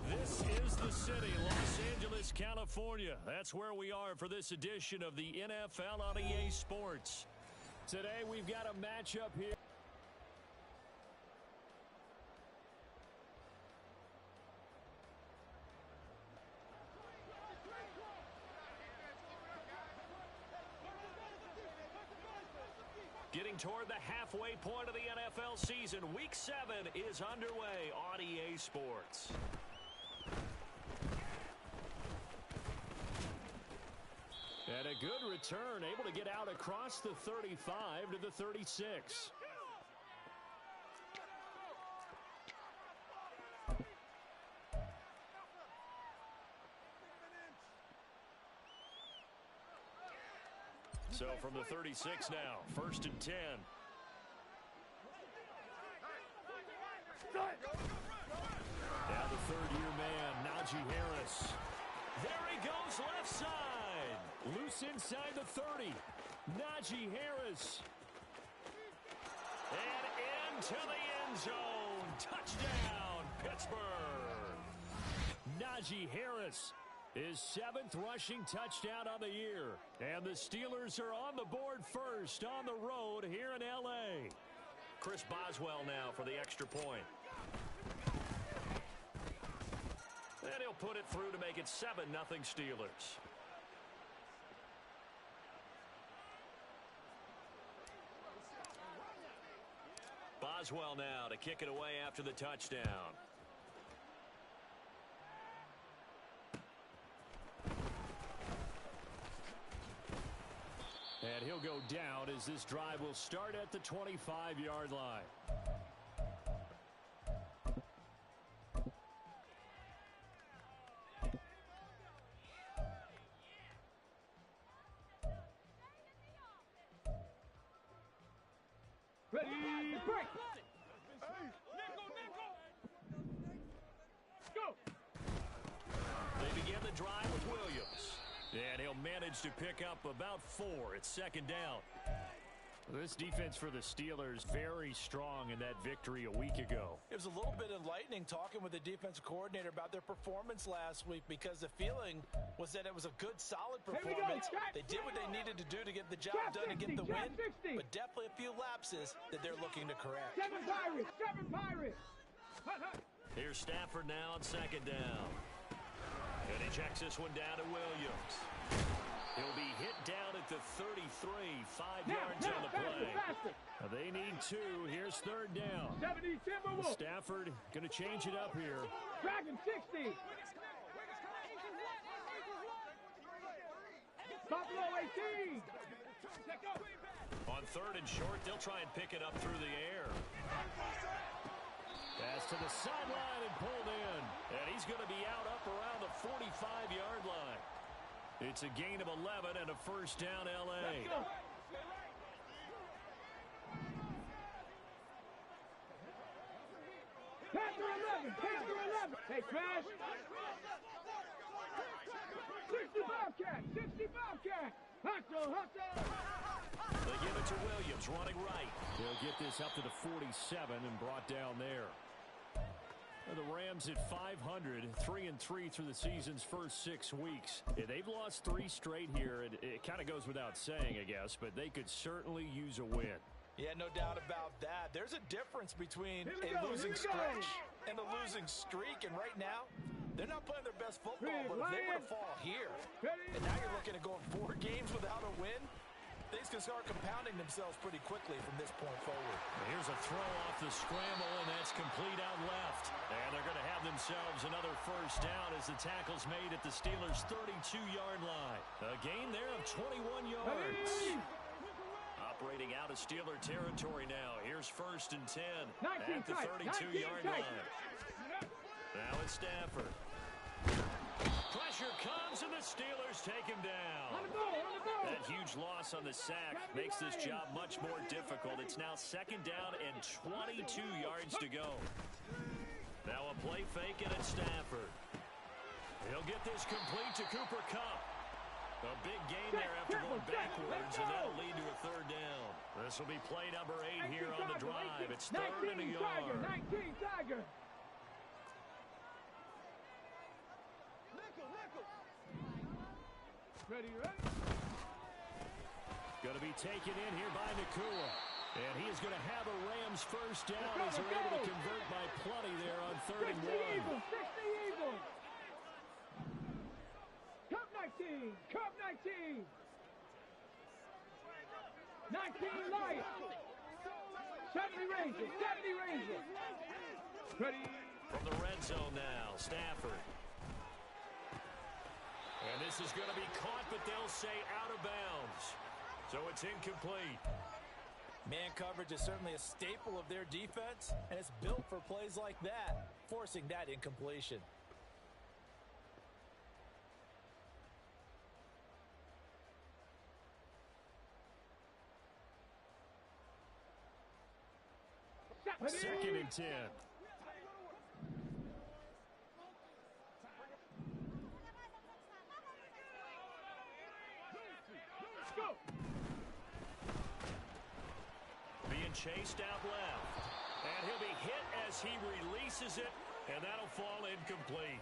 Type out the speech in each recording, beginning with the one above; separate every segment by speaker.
Speaker 1: This is the city, Los Angeles, California. That's where we are for this edition of the NFL on EA Sports. Today we've got a matchup here. Getting toward the halfway point of the NFL season, Week 7 is underway on EA Sports. And a good return, able to get out across the 35 to the 36. So from the 36 now, 1st and 10. Now the third-year man, Najee Harris. There he goes left side. Loose inside the 30. Najee Harris. And into the end zone. Touchdown, Pittsburgh. Najee Harris. His 7th rushing touchdown on the year. And the Steelers are on the board first on the road here in L.A. Chris Boswell now for the extra point. And he'll put it through to make it 7-0 Steelers. Boswell now to kick it away after the touchdown. And he'll go down as this drive will start at the 25-yard line.
Speaker 2: Ready, break! Go!
Speaker 1: They begin the drive with Williams. And he'll manage to pick up about 4 at 2nd down. This defense for the Steelers very strong in that victory a week ago.
Speaker 2: It was a little bit enlightening talking with the defensive coordinator about their performance last week because the feeling was that it was a good, solid performance. They did what they needed to do to get the job done and get the win, but definitely a few lapses that they're looking to correct.
Speaker 3: Seven Pirates!
Speaker 1: Here's Stafford now on second down. And he checks this one down to Williams. He'll be hit down at the 33, 5 yards on the play. They need 2. Here's third down.
Speaker 3: 70 Timberwolves.
Speaker 1: Stafford going to change it up here.
Speaker 3: Dragon 60. Buffalo 18.
Speaker 1: On third and short, they'll try and pick it up through the air. Pass to the sideline and pulled in. And he's going to be out up around the 45-yard line. It's a gain of 11 and a first down, L.A.
Speaker 3: Panther 11. Hey, Crash. 60 Bobcat. Hustle.
Speaker 1: They give it to Williams, running right. They'll get this up to the 47 and brought down there. The Rams at 500, 3-3 through the season's first 6 weeks. They've lost 3 straight here. It kind of goes without saying, I guess, but they could certainly use a win.
Speaker 2: Yeah, no doubt about that. There's a difference between a losing stretch and a losing streak, and right now, they're not playing their best football, but if they were to fall here, and now you're looking at going 4 games without a win, things can start compounding themselves pretty quickly from this point forward.
Speaker 1: Here's a throw off the scramble, and that's complete out left. And they're going to have themselves another first down as the tackle's made at the Steelers' 32-yard line. A gain there of 21 yards. Operating out of Steeler territory now. Here's first and 10 at the 32-yard line. Now it's Stafford. Pressure comes, and the Steelers take him down. That huge loss on the sack makes this job much more difficult. It's now second down and 22 yards to go. Now a play fake, and it's Stafford. He'll get this complete to Cooper Kupp. A big gain there after going backwards, and that'll lead to a third down. This will be play number 8 here on the drive. It's third and a yard.
Speaker 3: 19 Tiger. Ready?
Speaker 1: Going to be taken in here by Nakua. And he is going to have a Rams first down as they're able to convert by plenty there on third and 1.
Speaker 3: 60 Eagles. Cup 19. 19 Light. 70 Rangers. Ready?
Speaker 1: From the red zone now, Stafford. And this is going to be caught, but they'll say out of bounds. So it's incomplete.
Speaker 2: Man coverage is certainly a staple of their defense, and it's built for plays like that, forcing that incompletion.
Speaker 1: Second and 10. Being chased out left. And he'll be hit as he releases it, and that'll fall incomplete.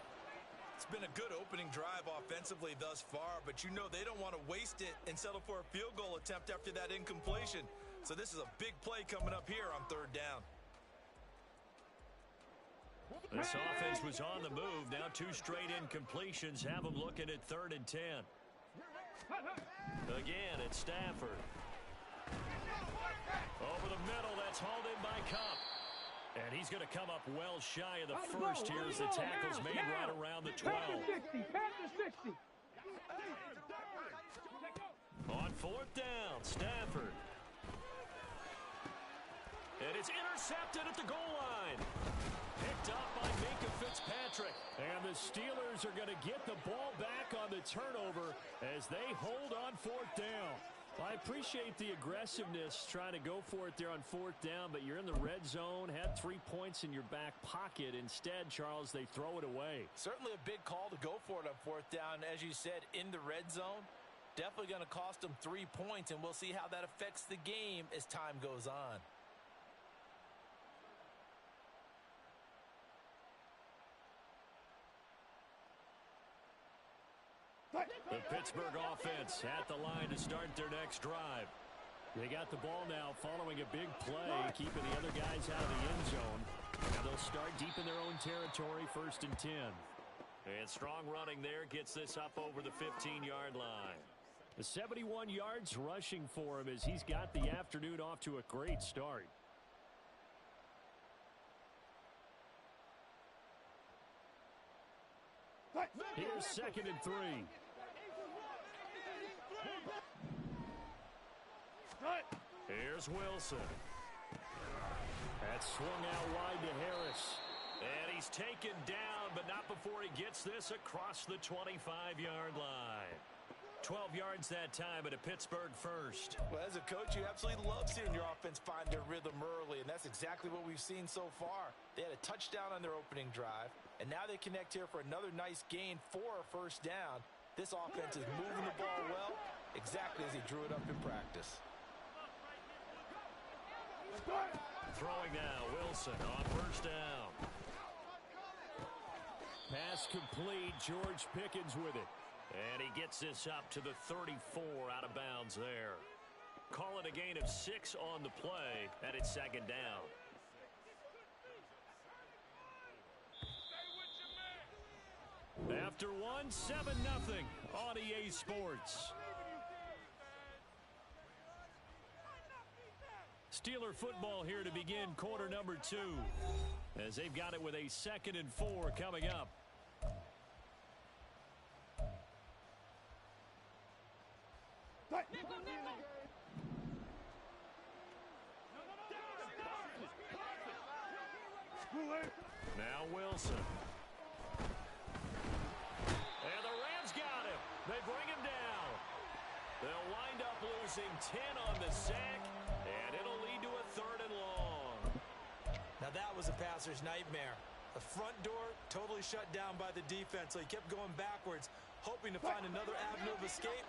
Speaker 4: It's been a good opening drive offensively thus far, but you know they don't want to waste it and settle for a field goal attempt after that incompletion. So this is a big play coming up here on third down.
Speaker 1: This offense was on the move. Now 2 straight incompletions have them looking at third and 10. Again, it's Stafford. Over the middle, that's hauled in by Kupp. And he's going to come up well shy of the first here as the tackle's made right around the 12.
Speaker 3: Panther 60.
Speaker 1: On fourth down, Stafford. And it's intercepted at the goal line. Picked up by Minkah Fitzpatrick. And the Steelers are going to get the ball back on the turnover as they hold on fourth down. I appreciate the aggressiveness trying to go for it there on fourth down, but you're in the red zone, had 3 points in your back pocket. Instead, Charles, they throw it away.
Speaker 2: Certainly a big call to go for it on fourth down, as you said, in the red zone. Definitely going to cost them 3 points, and we'll see how that affects the game as time goes on.
Speaker 1: The Pittsburgh offense at the line to start their next drive. They got the ball now following a big play, keeping the other guys out of the end zone. And they'll start deep in their own territory, 1st and 10. And strong running there gets this up over the 15-yard line. The 71 yards rushing for him as he's got the afternoon off to a great start. Here's 2nd and 3. Here's Wilson. That's swung out wide to Harris. And he's taken down, but not before he gets this across the 25-yard line. 12 yards that time, and a Pittsburgh first.
Speaker 2: Well, as a coach, you absolutely love seeing your offense find their rhythm early, and that's exactly what we've seen so far. They had a touchdown on their opening drive, and now they connect here for another nice gain for a first down. This offense is moving the ball well, exactly as he drew it up in practice.
Speaker 1: Throwing now, Wilson on first down. Pass complete, George Pickens with it. And he gets this up to the 34 out of bounds there. Call it a gain of 6 on the play, and it's 2nd down. After one, 7-0 on EA Sports. Steeler football here to begin quarter number 2, as they've got it with a 2nd and 4 coming up. Now Wilson. And the Rams got him. They bring him down. They'll wind up losing 10 on the sack, and it'll lead to a 3rd and long.
Speaker 4: Now that was a passer's nightmare. The front door totally shut down by the defense, so he kept going backwards, hoping to find another avenue of escape.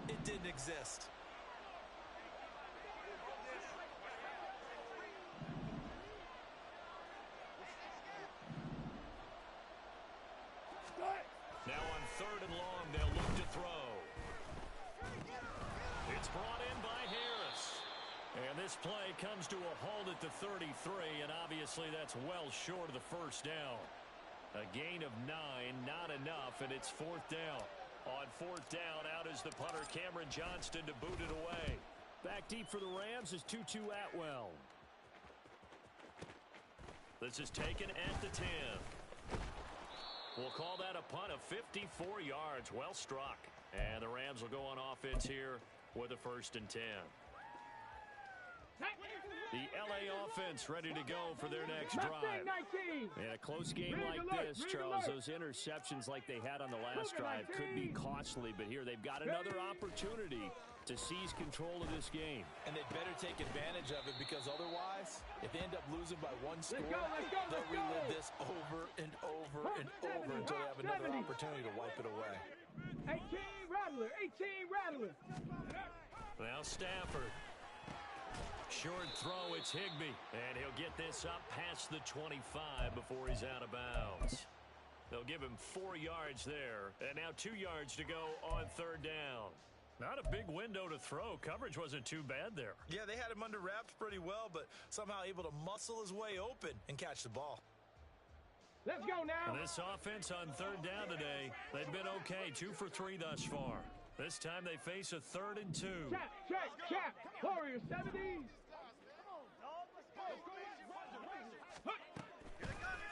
Speaker 4: It didn't exist.
Speaker 1: Now on 3rd and long, they'll look to throw. It's brought in by Harris. And this play comes to a halt at the 33, and obviously that's well short of the first down. A gain of 9, not enough, and it's 4th down. On 4th down, out is the punter, Cameron Johnston, to boot it away. Back deep for the Rams is Tutu Atwell. This is taken at the 10. We'll call that a punt of 54 yards. Well struck. And the Rams will go on offense here with a 1st and 10. The LA offense ready to go for their next drive. In a close game like this, Charles, those interceptions like they had on the last drive could be costly, but here they've got another opportunity to seize control of this game.
Speaker 2: And they'd better take advantage of it, because otherwise, if they end up losing by 1 score, they'll relive this over and over and over until they have another opportunity to wipe it away.
Speaker 3: 18 Rattler, 18 Rattler.
Speaker 1: Now Stafford. Short throw, it's Higbee. And he'll get this up past the 25 before he's out of bounds. They'll give him 4 yards there. And now 2 yards to go on 3rd down. Not a big window to throw. Coverage wasn't too bad there.
Speaker 4: Yeah, they had him under wraps pretty well, but somehow able to muscle his way open and catch the ball.
Speaker 3: Let's go now.
Speaker 1: This offense on 3rd down today, they've been okay. 2 for 3 thus far. This time they face a 3rd and 2.
Speaker 3: Check. Warriors 70s.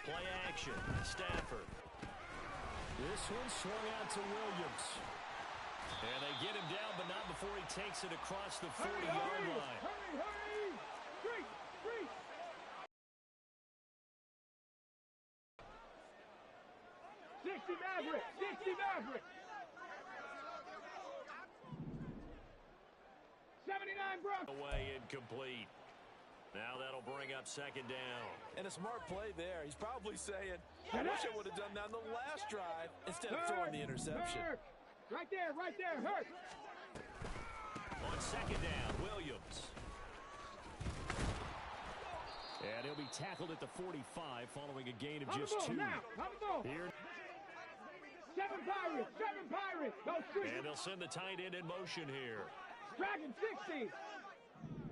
Speaker 1: Play action. Stafford. This one swung out to Williams. And they get him down, but not before he takes it across the 40-yard line.
Speaker 3: Hurry. Freak. 60 Maverick. 79 Brock.
Speaker 1: Away incomplete. Now that'll bring up 2nd down.
Speaker 2: And a smart play there. He's probably saying, I wish I would have done that on the last drive instead of throwing the interception.
Speaker 3: Right there, Hurt.
Speaker 1: On second down, Williams. And he'll be tackled at the 45 following a gain of just 2. Here.
Speaker 3: 7 Pirates. Go Street.
Speaker 1: And they'll send the tight end in motion here.
Speaker 3: Dragon 60.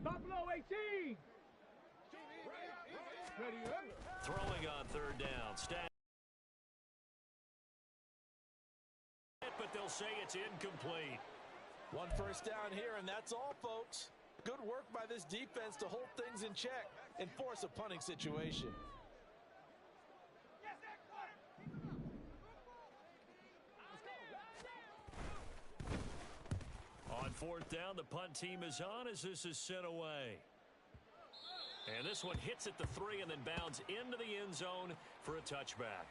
Speaker 3: Buffalo 18.
Speaker 1: Throwing on third down. But they'll say it's incomplete.
Speaker 2: 1 first down here, and that's all, folks. Good work by this defense to hold things in check and force a punting situation.
Speaker 1: On fourth down, the punt team is on as this is sent away. And this one hits at the 3 and then bounds into the end zone for a touchback.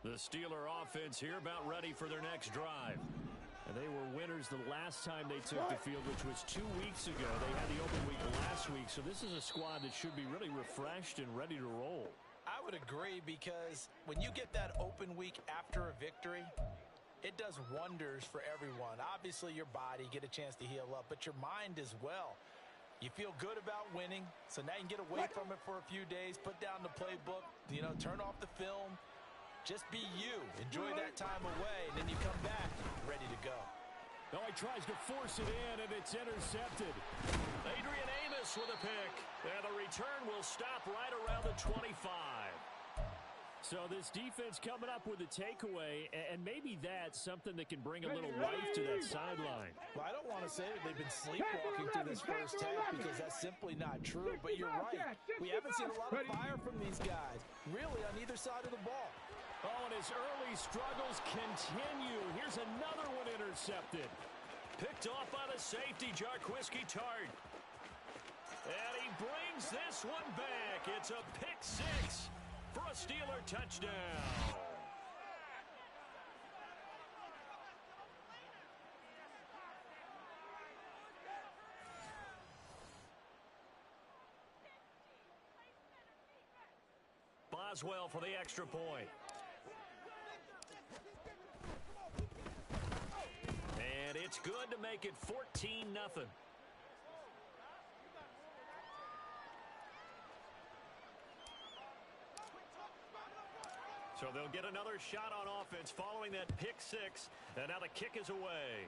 Speaker 1: The Steeler offense here about ready for their next drive. And they were winners the last time they took the field, which was 2 weeks ago. They had the open week last week, so this is a squad that should be really refreshed and ready to roll.
Speaker 2: I would agree, because when you get that open week after a victory, it does wonders for everyone. Obviously, your body, get a chance to heal up, but your mind as well. You feel good about winning, so now you can get away from it for a few days, put down the playbook, turn off the film. Just be you. Enjoy that time away, and then you come back ready to go.
Speaker 1: Oh, he tries to force it in, and it's intercepted. Adrian Amos with a pick. And the return will stop right around the 25. So this defense coming up with a takeaway, and maybe that's something that can bring a little life to that sideline.
Speaker 2: Well, I don't want to say that they've been sleepwalking through this first half, because that's simply not true. But you're right. We haven't seen a lot of fire from these guys, really, on either side of the ball.
Speaker 1: Oh, and his early struggles continue. Here's another one intercepted. Picked off by the safety, Jarquiski Tart. And he brings this one back. It's a pick 6 for a Steeler touchdown. Boswell for the extra point. And it's good to make it 14-0. So they'll get another shot on offense following that pick 6. And now the kick is away.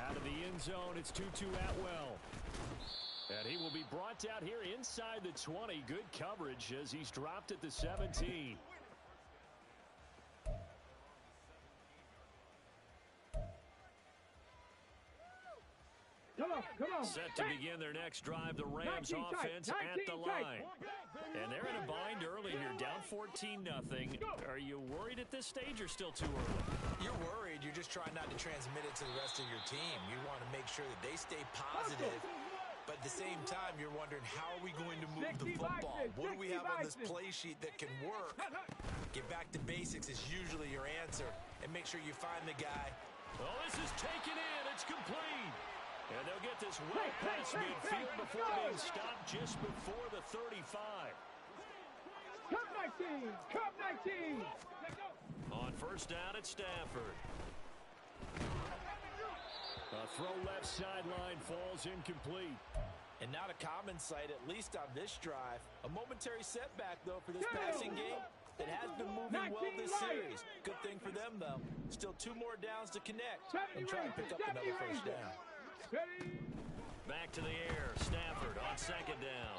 Speaker 1: Out of the end zone, it's Tutu Atwell. And he will be brought out here inside the 20. Good coverage as he's dropped at the 17.
Speaker 3: Come on.
Speaker 1: Set to begin their next drive, the Rams offense at the line. And they're in a bind early here, down 14-0. Are you worried at this stage or still too early?
Speaker 2: You're worried. You're just trying not to transmit it to the rest of your team. You want to make sure that they stay positive. But at the same time, you're wondering, how are we going to move the football? What do we have on this play sheet that can work? Get back to basics is usually your answer. And make sure you find the guy.
Speaker 1: Oh, this is taken in. It's complete. And they'll get this well past midfield before being stopped just before the 35.
Speaker 3: Come 19.
Speaker 1: On first down at Stafford. A throw left sideline falls incomplete.
Speaker 2: And not a common sight, at least on this drive. A momentary setback, though, for this passing game. It has been moving well this series. Good thing for them, though. Still 2 more downs to connect and try and pick up another first down.
Speaker 1: Back to the air. Stafford on second down.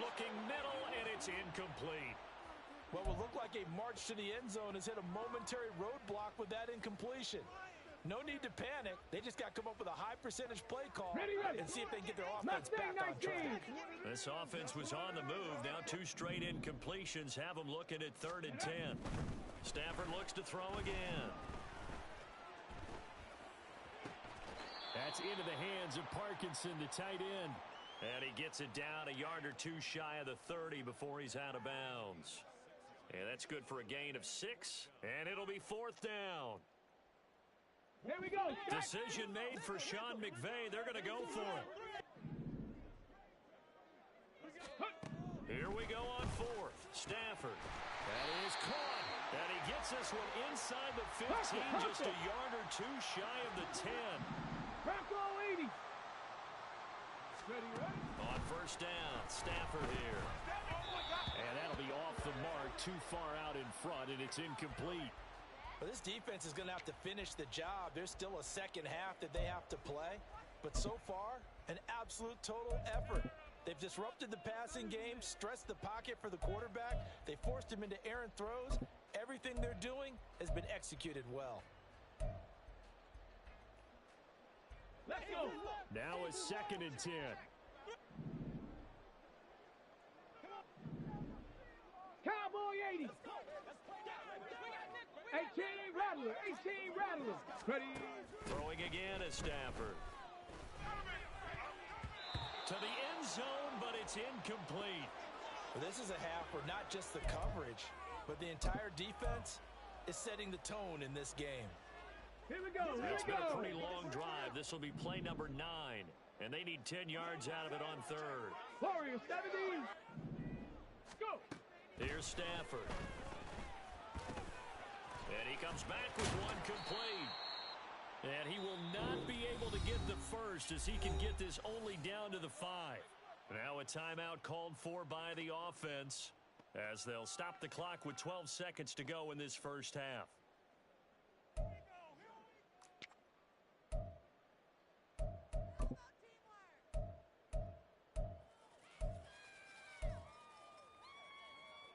Speaker 1: Looking middle, and it's incomplete.
Speaker 2: What will look like a march to the end zone has hit a momentary roadblock with that incompletion. No need to panic. They just got to come up with a high percentage play call and see if they can get their offense back on track.
Speaker 1: This offense was on the move. Now 2 straight incompletions have them looking at 3rd and 10. Stafford looks to throw again. That's into the hands of Parkinson, the tight end. And he gets it down a yard or two shy of the 30 before he's out of bounds. And that's good for a gain of 6. And it'll be 4th down.
Speaker 3: Here we go.
Speaker 1: Decision made for Sean McVay. They're going to go for it. Here we go on 4th. Stafford. That is caught. And he gets this one inside the 15, just a yard or two shy of the 10.
Speaker 3: Bronco 80.
Speaker 1: On 1st down, Stafford here. And that'll be off the mark, too far out in front, and it's incomplete.
Speaker 2: Well, this defense is going to have to finish the job. There's still a second half that they have to play. But so far, an absolute total effort. They've disrupted the passing game, stressed the pocket for the quarterback. They forced him into errant throws. Everything they're doing has been executed well.
Speaker 3: Let's go.
Speaker 1: Now a 2nd and 10.
Speaker 3: Cowboy 80. 18 Rattler. 18 Rattler. Ready.
Speaker 1: Throwing again at Stafford. To the end zone, but it's incomplete.
Speaker 2: Well, this is a half where not just the coverage, but the entire defense is setting the tone in this game.
Speaker 3: Here we go.
Speaker 1: It's been a pretty long drive. This will be play number 9. And they need 10 yards out of it on 3rd.
Speaker 3: Warrior 70. Go.
Speaker 1: Here's Stafford. And he comes back with one complete. And he will not be able to get the first as he can get this only down to the 5. Now a timeout called for by the offense as they'll stop the clock with 12 seconds to go in this first half.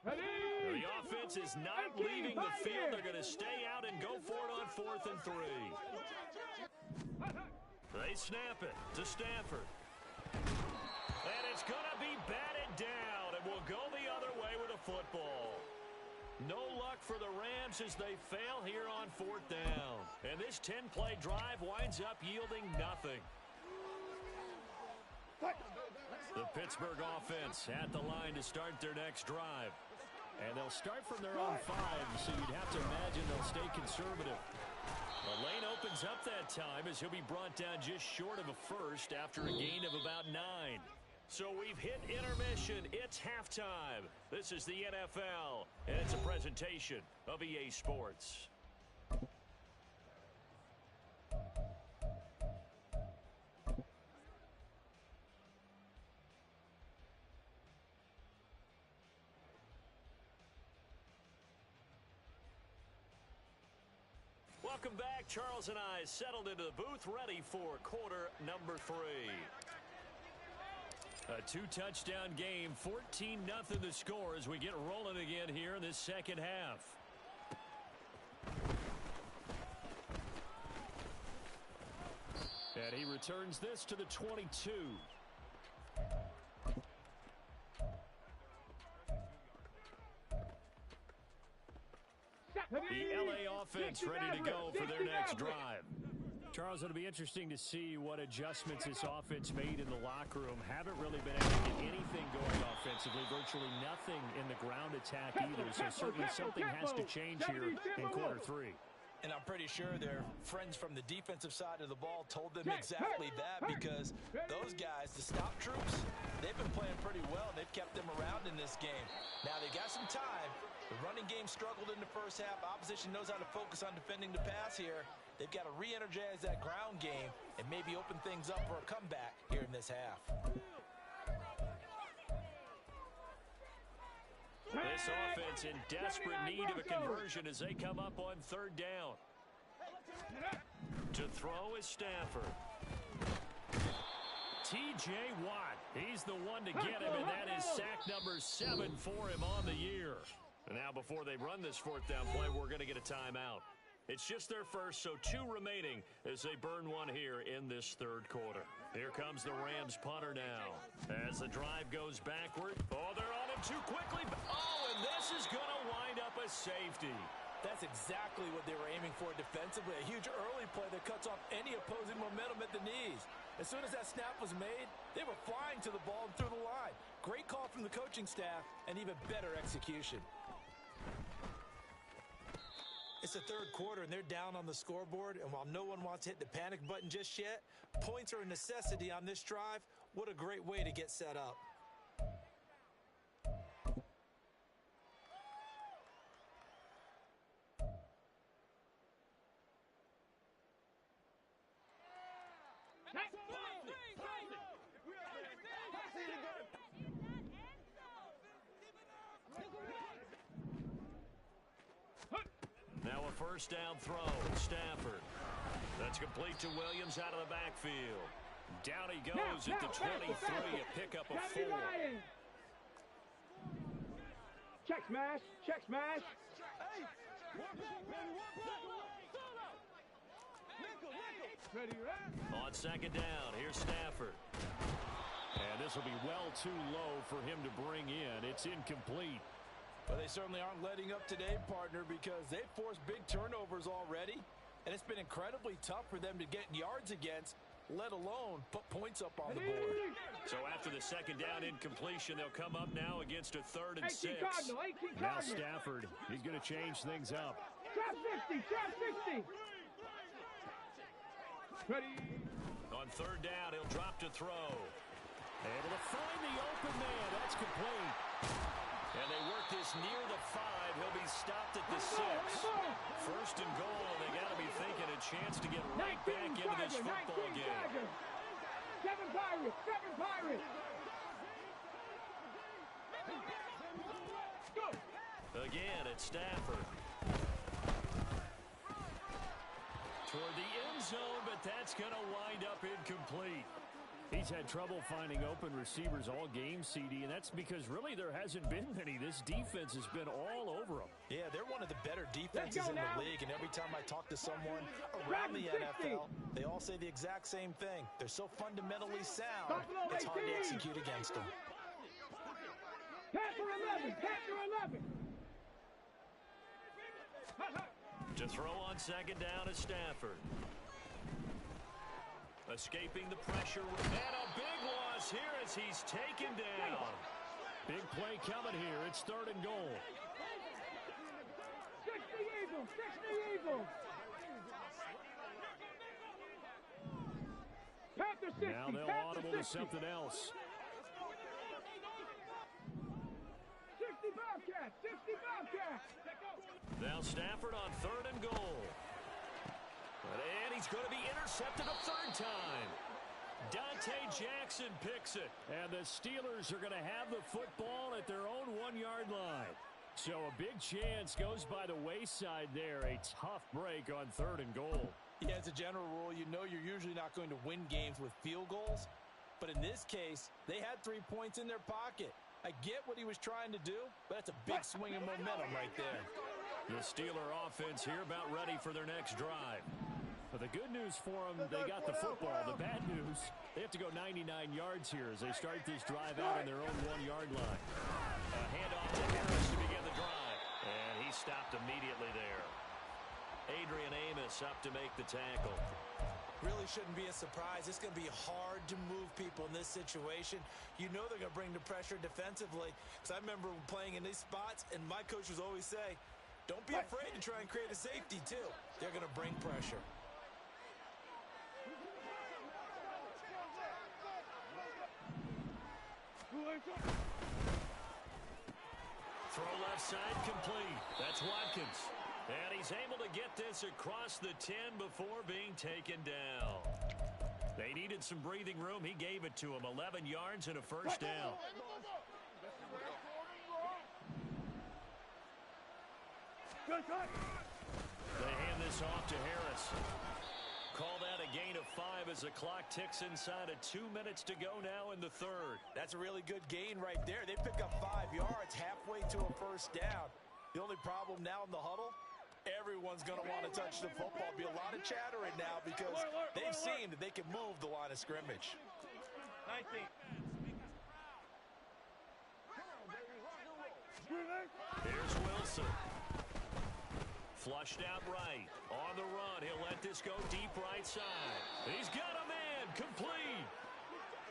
Speaker 1: The offense is not leaving the field. They're going to stay out and go for it on 4th and 3. They snap it to Stafford. And it's going to be batted down, and we'll go the other way with a football. No luck for the Rams as they fail here on 4th down. And this 10-play drive winds up yielding nothing. The Pittsburgh offense at the line to start their next drive. And they'll start from their own 5, so you'd have to imagine they'll stay conservative. The lane opens up that time as he'll be brought down just short of a first after a gain of about 9. So we've hit intermission. It's halftime. This is the NFL, and it's a presentation of EA Sports. Welcome back. Charles and I settled into the booth, ready for quarter number 3. A 2-touchdown game, 14-0 the score as we get rolling again here in this second half. And he returns this to the 22. The LA offense ready to go for their next drive. Charles, it'll be interesting to see what adjustments this offense made in the locker room. Haven't really been able to get anything going offensively, virtually nothing in the ground attack either. So certainly something has to change here in quarter 3.
Speaker 2: And I'm pretty sure their friends from the defensive side of the ball told them exactly that, because those guys, the stop troops, they've been playing pretty well. They've kept them around in this game. Now they got some time. The running game struggled in the first half. Opposition knows how to focus on defending the pass here. They've got to re-energize that ground game and maybe open things up for a comeback here in this half.
Speaker 1: This offense in desperate need of a conversion as they come up on 3rd down. To throw is Stafford. T.J. Watt, he's the one to get him, and that is sack number 7 for him on the year. And now before they run this 4th down play, we're going to get a timeout. It's just their first, so 2 remaining as they burn one here in this 3rd quarter. Here comes the Rams punter now. As the drive goes backward. Oh, they're on him too quickly. Oh, and this is going to wind up a safety.
Speaker 2: That's exactly what they were aiming for defensively. A huge early play that cuts off any opposing momentum at the knees. As soon as that snap was made, they were flying to the ball and through the line. Great call from the coaching staff and even better execution. It's the third quarter, and they're down on the scoreboard. And while no one wants to hit the panic button just yet, points are a necessity on this drive. What a great way to get set up.
Speaker 1: Now a first down throw. Stafford. That's complete to Williams out of the backfield. Down he goes at the 23, a pickup of 4.
Speaker 3: Check smash. Check smash. Ready, right?
Speaker 1: On second down, here's Stafford. And this will be well too low for him to bring in. It's incomplete.
Speaker 2: But they certainly aren't letting up today, partner, because they've forced big turnovers already. And it's been incredibly tough for them to get yards against, let alone put points up on the board.
Speaker 1: So after the second down incompletion, they'll come up now against a 3rd and 6.
Speaker 3: Now
Speaker 1: Stafford, he's going to change things up.
Speaker 3: Trap 60, trap 60. Ready.
Speaker 1: On 3rd down, he'll drop to throw. Able to find the open man. That's complete. And they work this near the 5. He'll be stopped at the 6. First and goal, and they got to be thinking a chance to get right back into this football game.
Speaker 3: 7 Pirates, 7 Pirates. Go.
Speaker 1: Again, it's Stafford. Toward the end zone, but that's going to wind up incomplete. He's had trouble finding open receivers all game, CD, and that's because really there hasn't been many. This defense has been all over them.
Speaker 2: Yeah, they're one of the better defenses in the league, and every time I talk to someone around the NFL, they all say the exact same thing. They're so fundamentally sound, it's hard to execute against them.
Speaker 3: Pass for 11, pass for 11.
Speaker 1: To throw on second down is Stafford. Escaping the pressure, and a big loss here as he's taken down. Big play coming here. It's 3rd and goal.
Speaker 3: 60 Eagles, 60 Eagles. Panther 60,
Speaker 1: now they'll audible to something else.
Speaker 3: 60 Bobcats, 60 Bobcats.
Speaker 1: Now Stafford on 3rd and goal. And he's going to be intercepted a 3rd time. Dante Jackson picks it. And the Steelers are going to have the football at their own 1-yard line. So a big chance goes by the wayside there. A tough break on 3rd and goal.
Speaker 2: Yeah, as a general rule, you know you're usually not going to win games with field goals. But in this case, they had 3 points in their pocket. I get what he was trying to do, but that's a big swing of momentum right there.
Speaker 1: The Steeler offense here about ready for their next drive. But the good news for them, they got the football. The bad news, they have to go 99 yards here as they start this drive out on their own 1-yard line. A handoff to Harris to begin the drive. And he stopped immediately there. Adrian Amos up to make the tackle.
Speaker 2: Really shouldn't be a surprise. It's going to be hard to move people in this situation. You know they're going to bring the pressure defensively. Because I remember playing in these spots, and my coach would always say, don't be afraid to try and create a safety, too. They're going to bring pressure.
Speaker 1: Throw left side complete. That's Watkins. And he's able to get this across the 10 before being taken down. They needed some breathing room. He gave it to him. 11 yards and a first down. They hand this off to Harris. Call that a gain of 5 as the clock ticks inside of 2 minutes to go now in the 3rd.
Speaker 2: That's a really good gain right there. They pick up 5 yards halfway to a first down. The only problem now in the huddle, everyone's going to want to touch the football. There'll be a lot of chatter right now because they've seen that they can move the line of scrimmage.
Speaker 3: 19.
Speaker 1: Here's Wilson. Flushed out right. On the run, he'll let this go deep right side. He's got a man. Complete.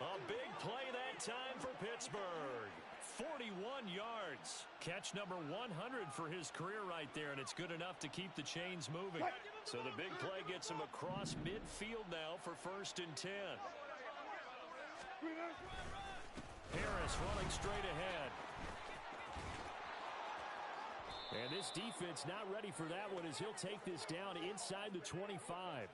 Speaker 1: A big play that time for Pittsburgh. 41 yards. Catch number 100 for his career right there, and it's good enough to keep the chains moving. So the big play gets him across midfield now for 1st and 10. Harris running straight ahead. And this defense not ready for that one as he'll take this down inside the 25.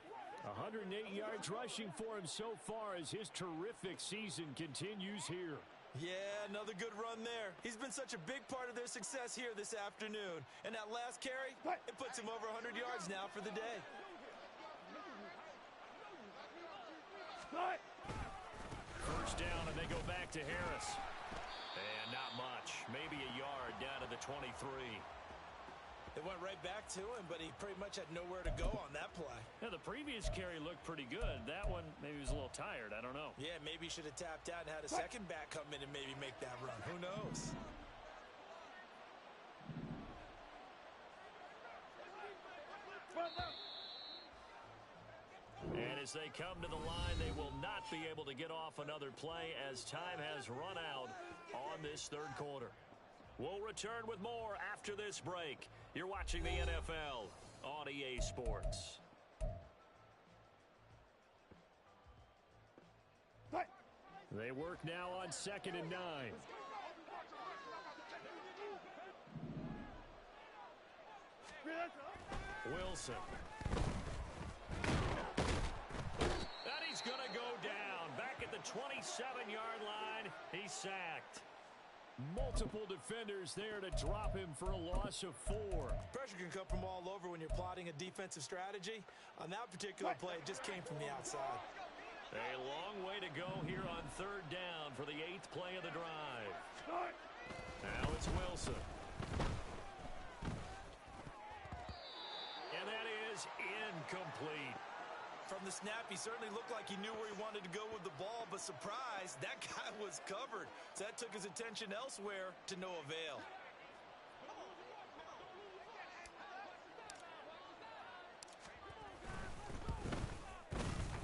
Speaker 1: 108 yards rushing for him so far as his terrific season continues here.
Speaker 4: Yeah, another good run there. He's been such a big part of their success here this afternoon. And that last carry, it puts him over 100 yards now for the day.
Speaker 1: First down, and they go back to Harris. And not much. Maybe a yard down to the 23.
Speaker 4: They went right back to him, but he pretty much had nowhere to go on that play.
Speaker 1: Yeah, the previous carry looked pretty good. That one, maybe he was a little tired. I don't know.
Speaker 4: Yeah, maybe he should have tapped out and had a second back come in and maybe make that run. Who knows?
Speaker 1: And as they come to the line, they will not be able to get off another play as time has run out on this 3rd quarter. We'll return with more after this break. You're watching the NFL on EA Sports. They work now on 2nd and 9. Wilson. And he's going to go down. Back at the 27-yard line, he's sacked. Multiple defenders there to drop him for a loss of 4.
Speaker 4: Pressure can come from all over when you're plotting a defensive strategy. On that particular play, it just came from the outside.
Speaker 1: A long way to go here on 3rd down for the 8th play of the drive. Now it's Wilson. And that is incomplete.
Speaker 4: From the snap, he certainly looked like he knew where he wanted to go with the ball, but surprise, that guy was covered. So that took his attention elsewhere to no avail.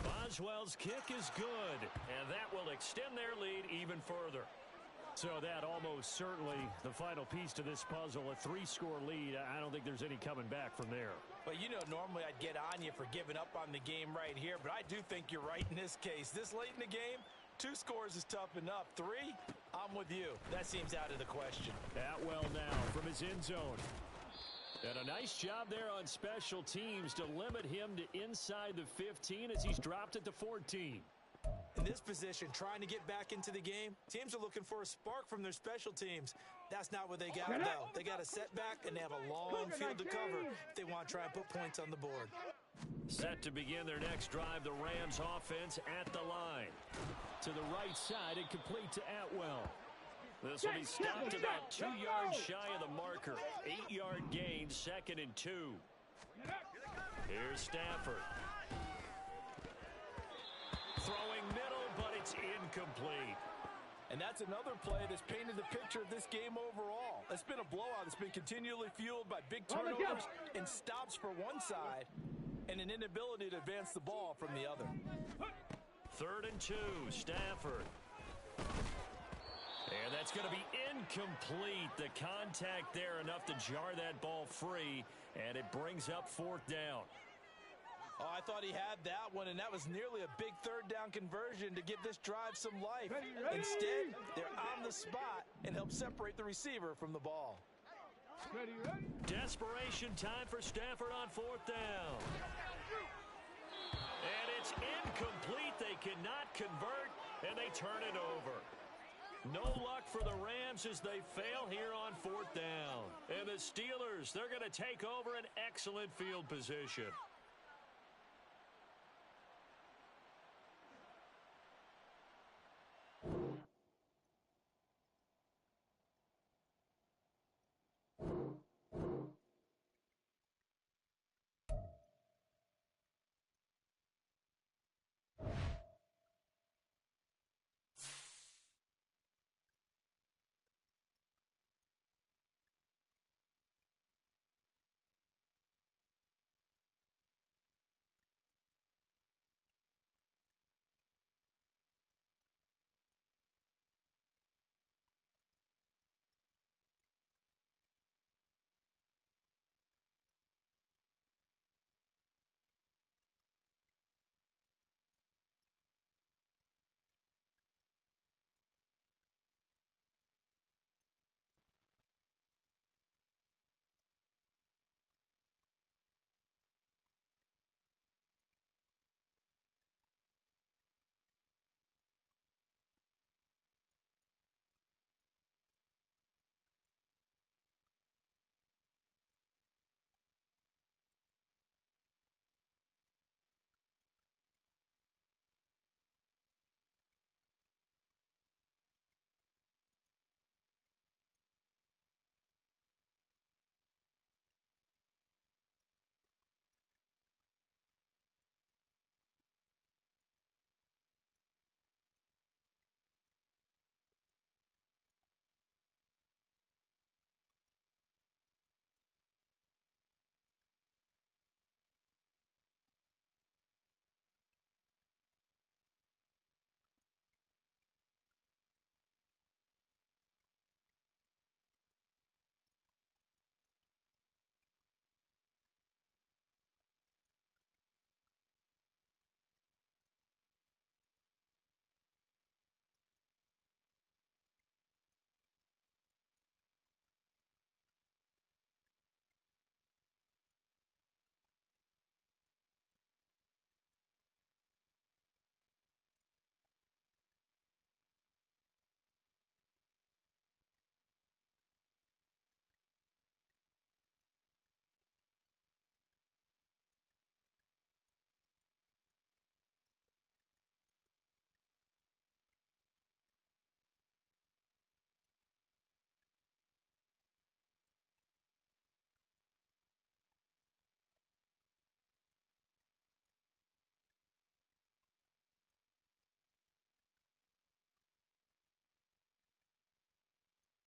Speaker 1: Boswell's kick is good, and that will extend their lead even further. So that almost certainly the final piece to this puzzle, a 3-score lead. I don't think there's any coming back from there.
Speaker 2: Well, you know, normally I'd get on you for giving up on the game right here, but I do think you're right in this case. This late in the game, 2 scores is tough enough. 3, I'm with you. That seems out of the question.
Speaker 1: Atwell now from his end zone. And a nice job there on special teams to limit him to inside the 15 as he's dropped at the 14.
Speaker 2: In this position, trying to get back into the game, teams are looking for a spark from their special teams. That's not what they got, though. They got a setback, and they have a long field to cover if they want to try and put points on the board.
Speaker 1: Set to begin their next drive, the Rams offense at the line. To the right side and complete to Atwell. This will be stopped about 2 yards shy of the marker. 8-yard gain, 2nd and 2. Here's Stafford. Throwing middle, but it's incomplete.
Speaker 2: And that's another play that's painted the picture of this game overall. It's been a blowout. It's been continually fueled by big turnovers and stops for one side and an inability to advance the ball from the other.
Speaker 1: 3rd and 2, Stafford. And that's going to be incomplete. The contact there enough to jar that ball free, and it brings up 4th down.
Speaker 2: Oh, I thought he had that one, and that was nearly a big 3rd down conversion to give this drive some life. Instead, they're on the spot and help separate the receiver from the ball.
Speaker 1: Desperation time for Stafford on 4th down. And it's incomplete. They cannot convert, and they turn it over. No luck for the Rams as they fail here on 4th down. And the Steelers, they're going to take over an excellent field position.